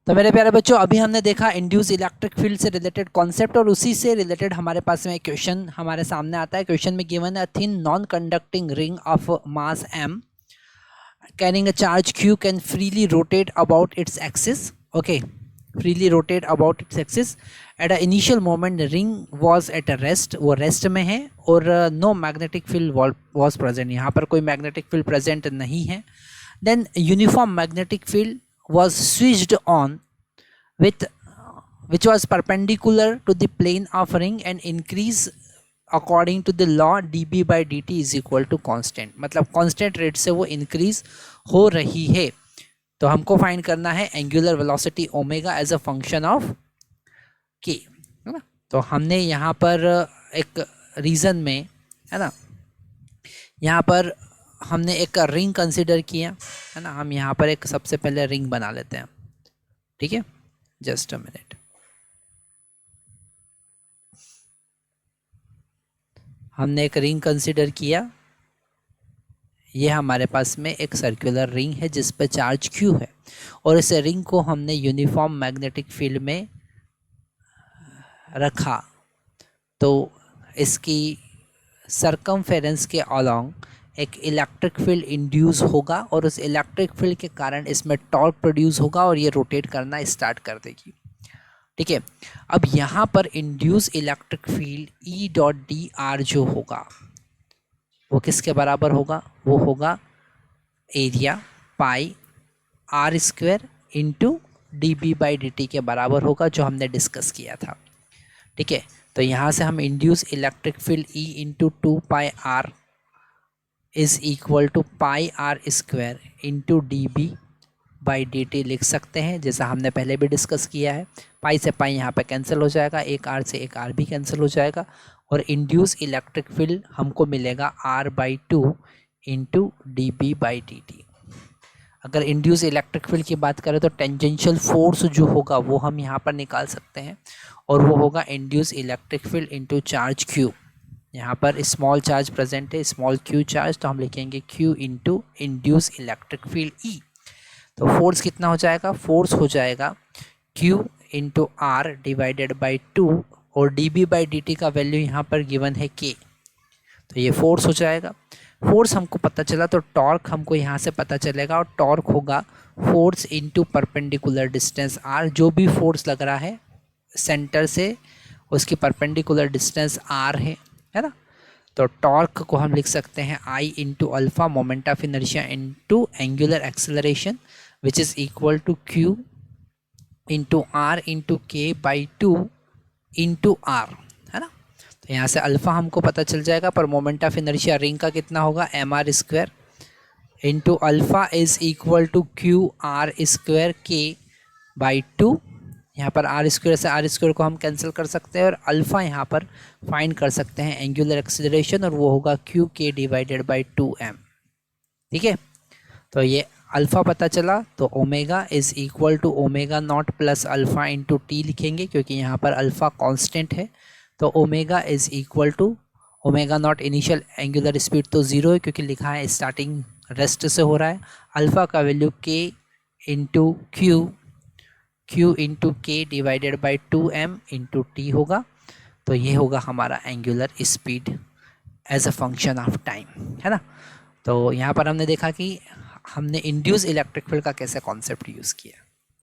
तो मेरे प्यारे बच्चों, अभी हमने देखा इंड्यूस इलेक्ट्रिक फील्ड से रिलेटेड कॉन्सेप्ट, और उसी से रिलेटेड हमारे पास में एक क्वेश्चन हमारे सामने आता है। क्वेश्चन में गिवन है thin non conducting ring of mass m carrying a charge q can freely rotate about its axis. Okay, freely rotate about its axis at an initial moment. The ring was at a rest, वो rest में है, और no magnetic field was present, यहाँ पर कोई magnetic field present नहीं है. Then uniform magnetic field was switched on with which was perpendicular to the plane of ring and increase according to the law dB by dt is equal to constant. मतलब constant rate से वो increase हो रही है. तो हमको find करना है angular velocity omega as a function of K, है ना. तो हमने यहाँ पर एक रीजन में, है ना, यहाँ पर हमने एक रिंग कंसिडर किया, है ना. हम यहाँ पर एक सबसे पहले रिंग बना लेते हैं, ठीक है. Just a minute. हमने एक रिंग कंसिडर किया. ये हमारे पास में एक सर्कुलर रिंग है जिस पर चार्ज क्यू है, और इस रिंग को हमने यूनिफॉर्म मैग्नेटिक फील्ड में रखा. तो इसकी सरकमफेरेंस के अलोंग एक इलेक्ट्रिक फील्ड इंड्यूस होगा, और उस इलेक्ट्रिक फील्ड के कारण इसमें टॉर्क प्रोड्यूस होगा और ये रोटेट करना स्टार्ट कर देगी, ठीक है. अब यहाँ पर induce electric field E dot D R जो होगा वो किसके बराबर होगा? वो होगा area pi R square into D B by D T के बराबर होगा, जो हमने डिस्कस किया था, ठीक है. तो यहाँ से हम induce electric field E into two pi R is equal to pi R square into D B by D T लिख सकते हैं, जैसा हमने पहले भी डिस्कस किया है. पाई से पाई यहाँ पे कैंसिल हो जाएगा, एक आर से एक आर भी कैंसिल हो जाएगा, और इंड्यूस इलेक्ट्रिक फील्ड हमको मिलेगा R by two into D B by D T. अगर इंड्यूस इलेक्ट्रिक फील्ड की बात करें तो टेंजेंशियल फोर्स जो होगा वो हम यहाँ पर निकाल सकते हैं, और वो होगा induced electric field into charge Q. यहाँ पर स्मॉल चार्ज प्रेजेंट है, स्मॉल क्यू चार्ज, तो हम लिखेंगे Q into induced electric field E. तो फोर्स कितना हो जाएगा? फोर्स हो जाएगा Q into R divided by two, और D B by D T का वैल्यू यहाँ पर गिवन है के. तो ये फोर्स हो जाएगा. फोर्स हमको पता चला तो टॉर्क हमको यहाँ से पता चलेगा, और टॉर्क होगा force into perpendicular distance R. जो भी फोर्स लग रहा है सेंटर से उसकी परपेंडिकुलर डिस्टेंस आर है ना. तो टॉर्क को हम लिख सकते हैं I into alpha moment of inertia into angular acceleration which is equal to Q into R into K by two into R, है ना. तो यहाँ से अल्फ़ा हमको पता चल जाएगा, पर मोमेंट ऑफ इनर्शिया रिंग का कितना होगा? M R square into alpha is equal to Q R square K by two. यहाँ पर आर स्क्वायर से आर स्क्वायर को हम कैंसिल कर सकते हैं, और अल्फ़ा यहाँ पर फाइंड कर सकते हैं एंगुलर एक्सेलरेशन, और वो होगा क्यू के डिवाइडेड बाई टू एम, ठीक है. तो ये अल्फ़ा पता चला, तो omega is equal to omega naught plus alpha into T लिखेंगे, क्योंकि यहाँ पर अल्फ़ा कांस्टेंट है. तो omega is equal to omega naught initial angular speed तो ज़ीरो है क्योंकि लिखा है स्टार्टिंग रेस्ट से हो रहा है. अल्फ़ा का वैल्यू के into Q into K divided by two M into T होगा. तो ये होगा हमारा angular speed as a function of time, है ना. तो यहाँ पर हमने देखा कि हमने इंड्यूस इलेक्ट्रिक फील्ड का कैसे कॉन्सेप्ट यूज़ किया.